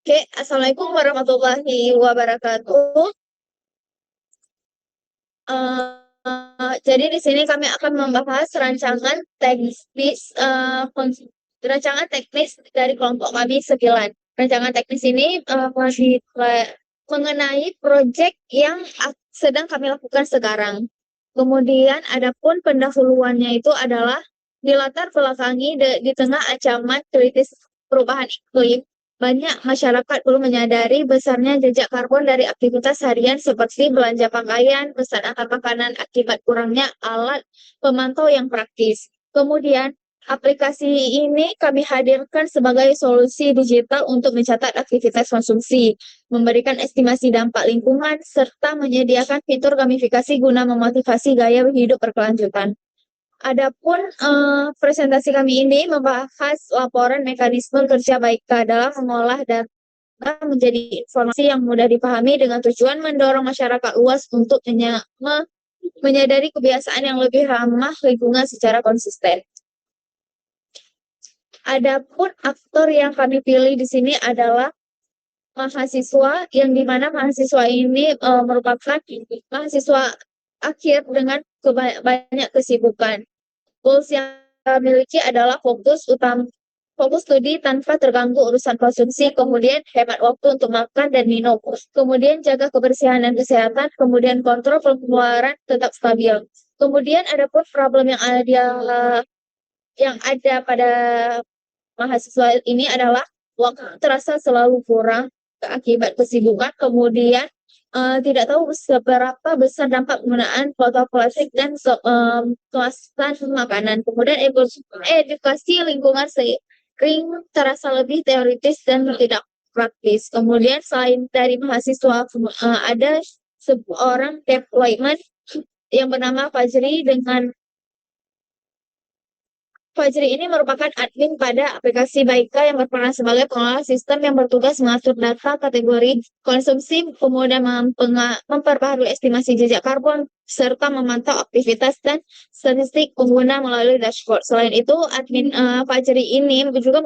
Oke, Assalamualaikum warahmatullahi wabarakatuh. Jadi di sini kami akan membahas rancangan teknis dari kelompok kami 9. Rancangan teknis ini mengenai proyek yang sedang kami lakukan sekarang. Kemudian adapun pendahuluannya itu adalah dilatar belakangi di tengah ancaman kritis perubahan iklim. Banyak masyarakat belum menyadari besarnya jejak karbon dari aktivitas harian seperti belanja pakaian, pesan antar makanan akibat kurangnya alat pemantau yang praktis. Kemudian, aplikasi ini kami hadirkan sebagai solusi digital untuk mencatat aktivitas konsumsi, memberikan estimasi dampak lingkungan, serta menyediakan fitur gamifikasi guna memotivasi gaya hidup berkelanjutan. Adapun presentasi kami ini membahas laporan mekanisme kerja Baika dalam mengolah data menjadi informasi yang mudah dipahami dengan tujuan mendorong masyarakat luas untuk menyadari kebiasaan yang lebih ramah lingkungan secara konsisten. Adapun aktor yang kami pilih di sini adalah mahasiswa, yang dimana mahasiswa ini merupakan mahasiswa akhir dengan banyak kesibukan. Goals yang kita miliki adalah fokus studi tanpa terganggu urusan konsumsi, kemudian hemat waktu untuk makan dan minum, kemudian jaga kebersihan dan kesehatan, kemudian kontrol pengeluaran tetap stabil. Kemudian ada pun problem yang ada pada mahasiswa ini adalah waktu terasa selalu kurang akibat kesibukan, kemudian tidak tahu seberapa besar dampak penggunaan botol plastik dan kemasan makanan. Kemudian edukasi lingkungan sering terasa lebih teoritis dan tidak praktis. Kemudian selain dari mahasiswa, ada seorang deployment yang bernama Fajri ini merupakan admin pada aplikasi Baika yang berperan sebagai pengelola sistem yang bertugas mengatur data kategori konsumsi, kemudian memperbaharui estimasi jejak karbon, serta memantau aktivitas dan statistik pengguna melalui dashboard. Selain itu, admin Fajri ini juga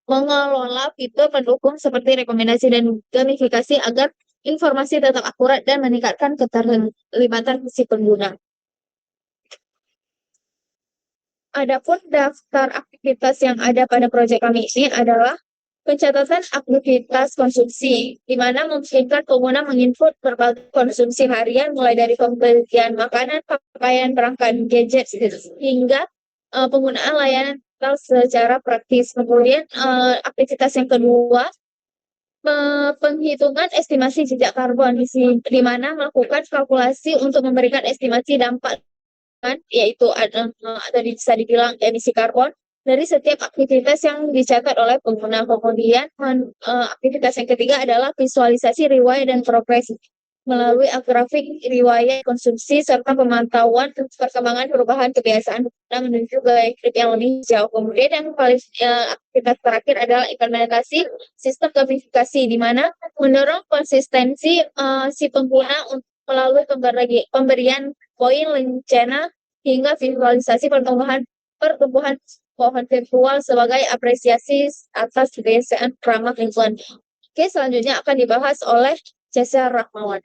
mengelola fitur pendukung seperti rekomendasi dan gamifikasi agar informasi tetap akurat dan meningkatkan keterlibatan si pengguna. Adapun daftar aktivitas yang ada pada proyek kami ini adalah pencatatan aktivitas konsumsi, di mana memungkinkan pengguna menginput berbagai konsumsi harian mulai dari pembelian makanan, pakaian, perangkat gadget, hingga penggunaan layanan digital secara praktis. Kemudian aktivitas yang kedua, penghitungan estimasi jejak karbon, di mana melakukan kalkulasi untuk memberikan estimasi dampak, yaitu atau bisa dibilang emisi karbon dari setiap aktivitas yang dicatat oleh pengguna. Kemudian aktivitas yang ketiga adalah visualisasi riwayat dan progres melalui grafik riwayat konsumsi serta pemantauan perkembangan perubahan kebiasaan pengguna menuju gaya hidup yang lebih jauh. Kemudian yang paling aktivitas terakhir adalah implementasi sistem gamifikasi, di mana mendorong konsistensi si pengguna untuk melalui pemberian poin lencana hingga visualisasi pertumbuhan pohon virtual sebagai apresiasi atas kebiasaan ramah lingkungan. Oke, selanjutnya akan dibahas oleh Cesar Rahmawan.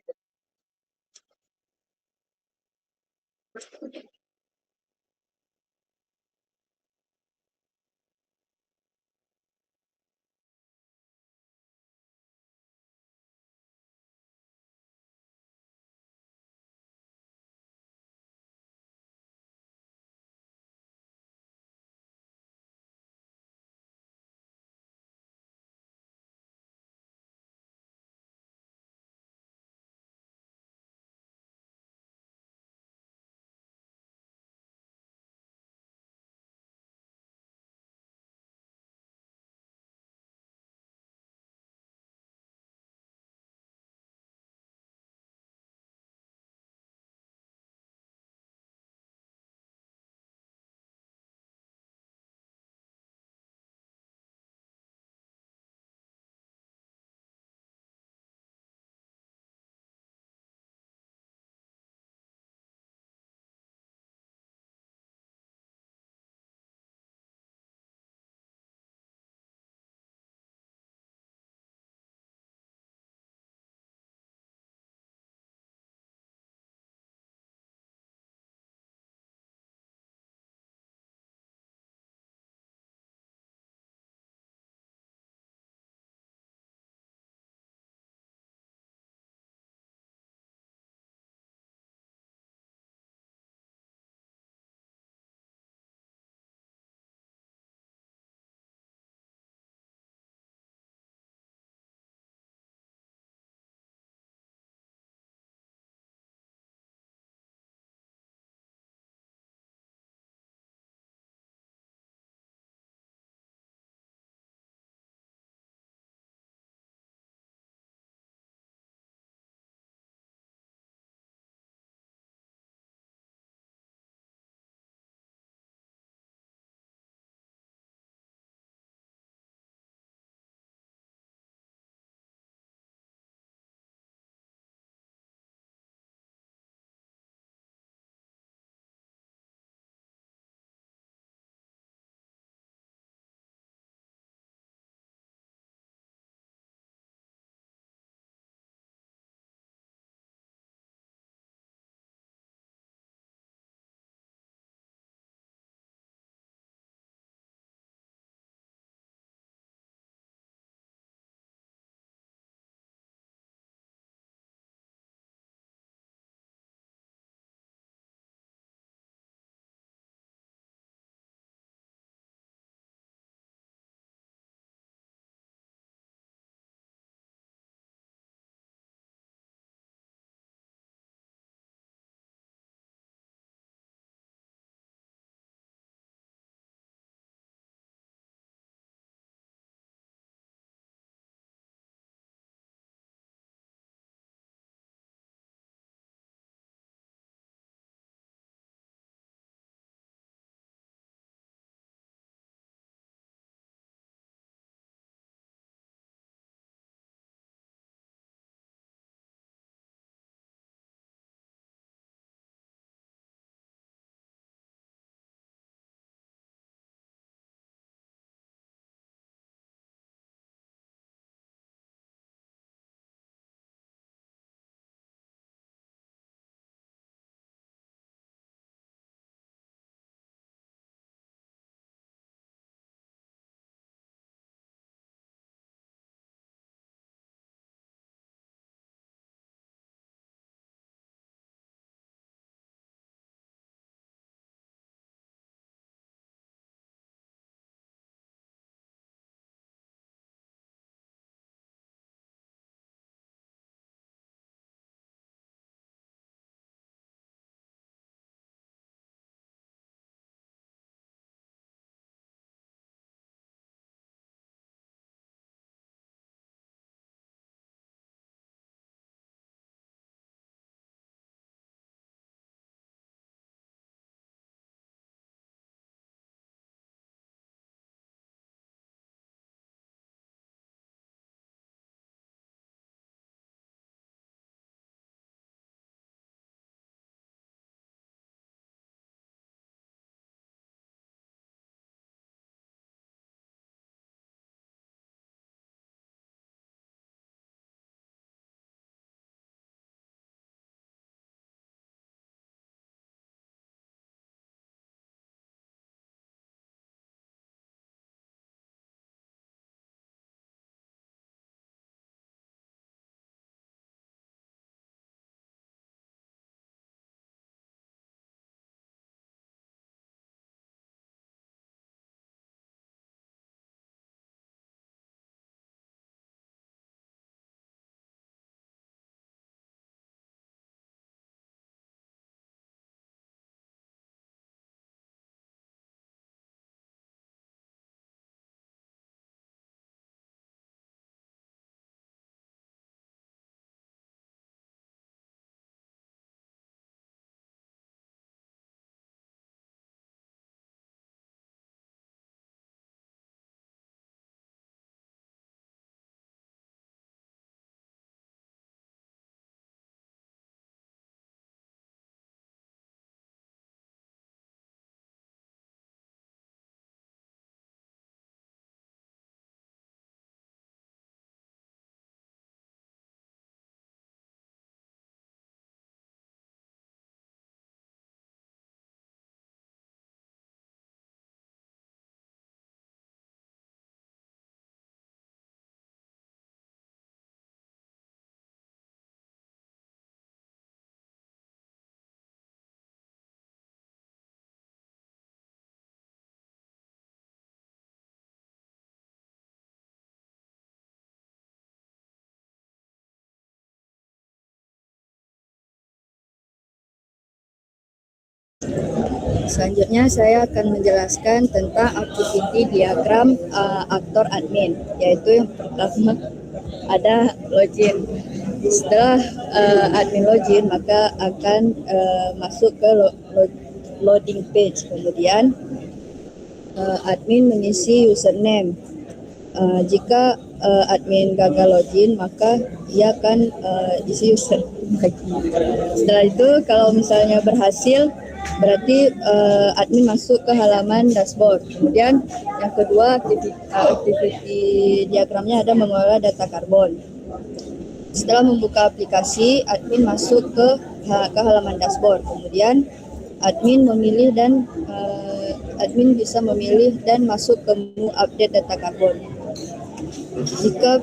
Selanjutnya saya akan menjelaskan tentang activity diagram aktor admin, yaitu yang pertama ada login. Setelah admin login, maka akan masuk ke loading page. Kemudian admin mengisi username. Jika admin gagal login, maka ia akan isi username lagi. Setelah itu, kalau misalnya berhasil, berarti admin masuk ke halaman dashboard. Kemudian yang kedua, activity diagramnya ada mengolah data karbon. Setelah membuka aplikasi, admin masuk ke halaman dashboard. Kemudian admin memilih dan admin bisa memilih dan masuk ke menu update data karbon. Jika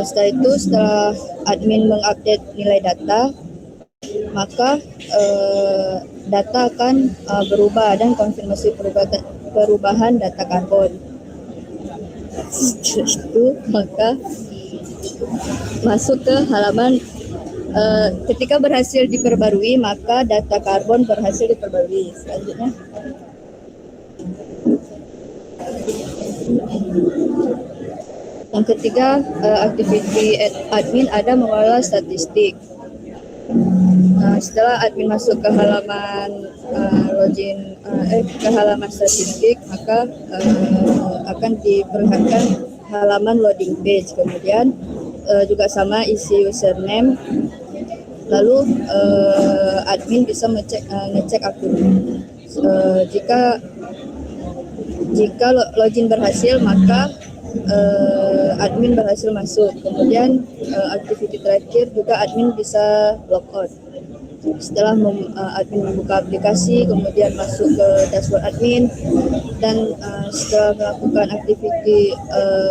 setelah admin mengupdate nilai data, maka data akan berubah dan konfirmasi perubahan data karbon. Setelah itu, maka masuk ke halaman ketika berhasil diperbarui, maka data karbon berhasil diperbarui. Selanjutnya, yang ketiga, activity admin ada mengolah statistik. Setelah admin masuk ke halaman login ke halaman statistik, maka akan diperlihatkan halaman loading page. Kemudian juga sama isi username. Lalu admin bisa ngecek akun. Jika login berhasil, maka admin berhasil masuk. Kemudian activity terakhir juga admin bisa logout. Setelah admin membuka aplikasi, kemudian masuk ke dashboard admin, dan setelah melakukan activity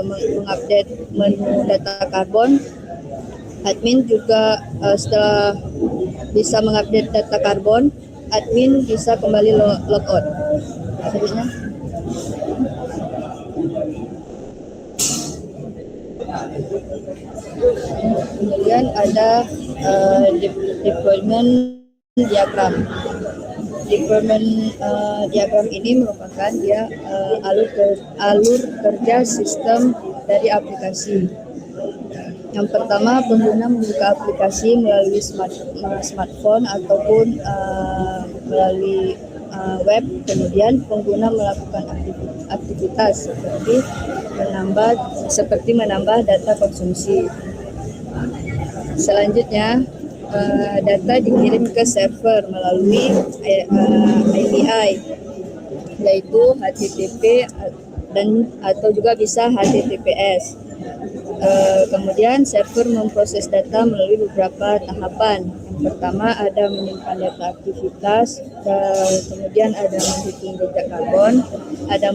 mengupdate menu data karbon, admin juga setelah bisa mengupdate data karbon, admin bisa kembali logout. Selanjutnya, kemudian ada deployment diagram. Deployment diagram ini merupakan alur kerja sistem dari aplikasi. Yang pertama, pengguna membuka aplikasi melalui smartphone ataupun melalui web. Kemudian pengguna melakukan aktivitas seperti menambah data konsumsi. Selanjutnya, data dikirim ke server melalui API, yaitu HTTP dan atau juga bisa HTTPS. Kemudian server memproses data melalui beberapa tahapan. Yang pertama ada menyimpan data aktivitas, kemudian ada menghitung jejak karbon, ada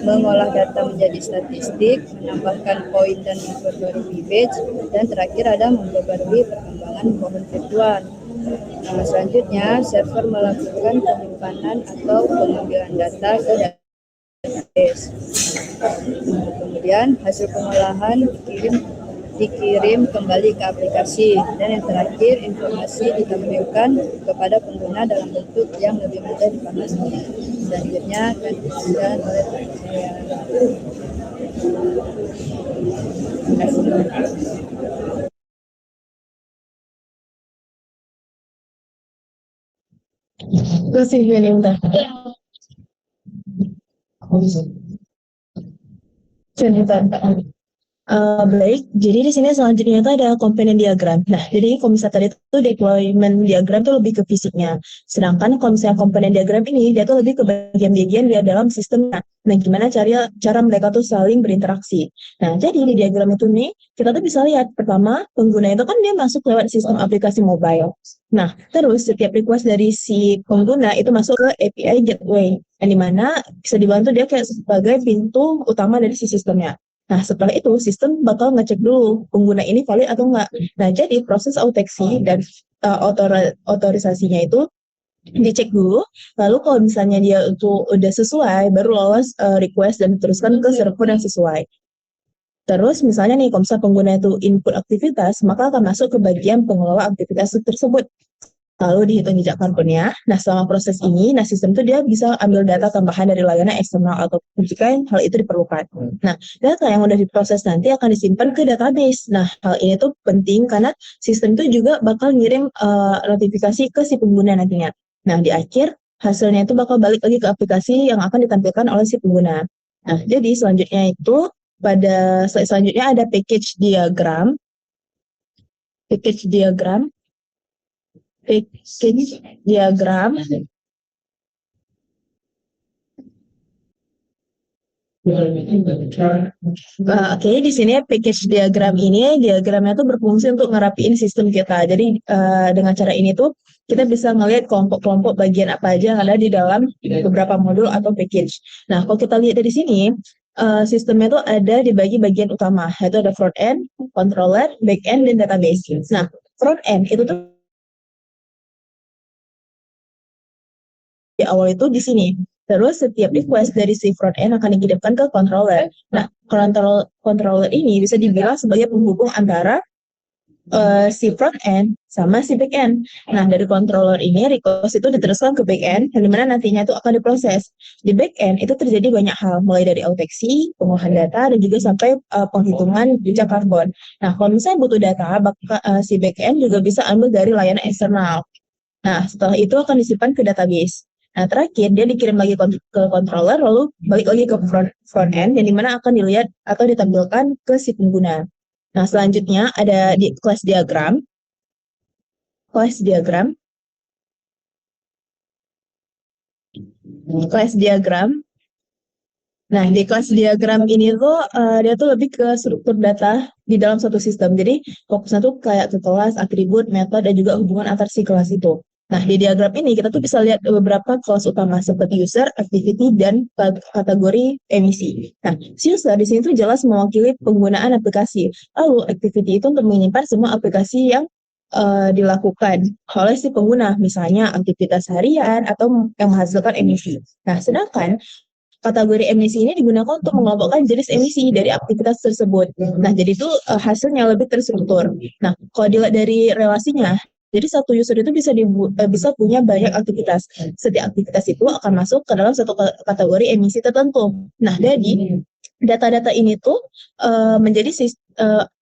mengolah data menjadi statistik, menambahkan poin dan memperbarui batch, dan terakhir ada memperbarui perkembangan pohon virtual. Selanjutnya server melakukan penyimpanan atau pengambilan data ke database. Kemudian hasil pengolahan dikirim kembali ke aplikasi, dan yang terakhir informasi ditampilkan kepada pengguna dalam bentuk yang lebih mudah dipahami. Selanjutnya akan dijelaskan oleh saya. Terima kasih, Belinda. Cerita. Baik, jadi di sini selanjutnya itu ada komponen diagram. Nah, jadi kalau misalnya tadi itu deployment diagram itu lebih ke fisiknya. Sedangkan kalau misalnya komponen diagram ini, dia tuh lebih ke bagian-bagian di dalam sistemnya. Nah, gimana cara mereka tuh saling berinteraksi. Nah, jadi di diagram itu nih, kita tuh bisa lihat, pertama, pengguna itu kan dia masuk lewat sistem aplikasi mobile. Nah, terus setiap request dari si pengguna itu masuk ke API gateway, yang dimana bisa dibantu dia kayak sebagai pintu utama dari si sistemnya. Nah, setelah itu sistem bakal ngecek dulu pengguna ini valid atau enggak. Nah, jadi proses auteksi dan otorisasinya itu dicek dulu. Lalu kalau misalnya dia itu udah sesuai, baru lolos request dan diteruskan ke server yang sesuai. Terus misalnya nih, kalau misalnya pengguna itu input aktivitas, maka akan masuk ke bagian pengelola aktivitas tersebut. lalu dihitung jejak karbonnya. Nah, selama proses ini, sistem itu dia bisa ambil data tambahan dari layanan eksternal atau jika hal itu diperlukan. Nah, data yang udah diproses nanti akan disimpan ke database. Nah, hal ini tuh penting karena sistem itu juga bakal ngirim notifikasi ke si pengguna nantinya. Nah, di akhir hasilnya itu bakal balik lagi ke aplikasi yang akan ditampilkan oleh si pengguna. Nah, jadi selanjutnya itu pada slide selanjutnya ada package diagram. Package diagram. Package diagram. Oke, di sini package diagram ini diagramnya tuh berfungsi untuk ngerapiin sistem kita. Jadi dengan cara ini tuh kita bisa ngelihat kelompok-kelompok bagian apa aja yang ada di dalam beberapa modul atau package. Nah, kalau kita lihat dari sini sistemnya tuh ada dibagi bagian utama, yaitu ada front end, controller, back end, dan database. Nah, front end itu tuh di awal itu di sini. Terus setiap request dari si front end akan dikirimkan ke controller. Nah, controller ini bisa dibilang sebagai penghubung antara si front end sama si back end. Nah, dari controller ini request itu diteruskan ke back end, yang dimana nantinya itu akan diproses. Di back end itu terjadi banyak hal, mulai dari auteksi, pengolahan data, dan juga sampai penghitungan jejak karbon. Nah, kalau misalnya butuh data, si back end juga bisa ambil dari layanan eksternal. Nah, setelah itu akan disimpan ke database. Nah, terakhir dia dikirim lagi ke controller, lalu balik lagi ke front end, yang dimana akan dilihat atau ditampilkan ke si pengguna. Nah, selanjutnya ada di class diagram. Class diagram. Class diagram. Nah, di kelas diagram ini tuh dia tuh lebih ke struktur data di dalam suatu sistem. Jadi fokusnya tuh kayak ke kelas, atribut, metode, dan juga hubungan antar si kelas itu. Nah, di diagram ini kita tuh bisa lihat beberapa kelas utama seperti user, activity, dan kategori emisi. Nah, si user di sini tuh jelas mewakili penggunaan aplikasi. Lalu activity itu untuk menyimpan semua aplikasi yang dilakukan oleh si pengguna, misalnya aktivitas harian atau yang menghasilkan emisi. Nah, sedangkan kategori emisi ini digunakan untuk mengelompokkan jenis emisi dari aktivitas tersebut. Nah, jadi itu hasilnya lebih terstruktur. Nah, kalau dilihat dari relasinya, jadi satu user itu bisa punya banyak aktivitas. Setiap aktivitas itu akan masuk ke dalam satu kategori emisi tertentu. Nah, jadi data-data ini tuh menjadi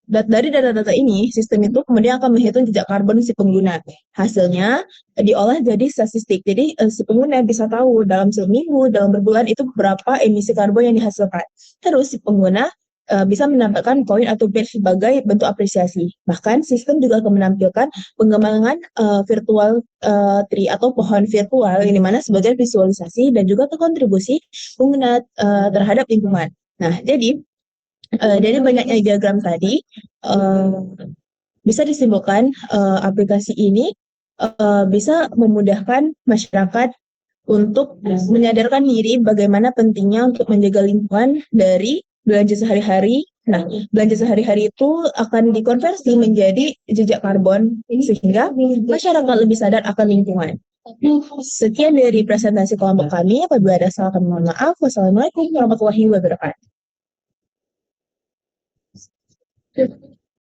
dari data-data ini, sistem itu kemudian akan menghitung jejak karbon si pengguna. Hasilnya diolah jadi statistik. Jadi si pengguna bisa tahu dalam seminggu, dalam berbulan itu berapa emisi karbon yang dihasilkan. Terus si pengguna bisa menampilkan poin atau badge sebagai bentuk apresiasi. Bahkan sistem juga akan menampilkan pengembangan virtual tree atau pohon virtual yang dimana sebagai visualisasi dan juga kontribusi pengguna terhadap lingkungan. Nah, jadi dari banyaknya diagram tadi bisa disimpulkan aplikasi ini bisa memudahkan masyarakat untuk menyadarkan diri bagaimana pentingnya untuk menjaga lingkungan dari belanja sehari-hari. Nah, belanja sehari-hari itu akan dikonversi menjadi jejak karbon sehingga masyarakat lebih sadar akan lingkungan. Sekian dari presentasi kelompok kami. Apabila ada salah kami mohon maaf. Wassalamualaikum warahmatullahi wabarakatuh.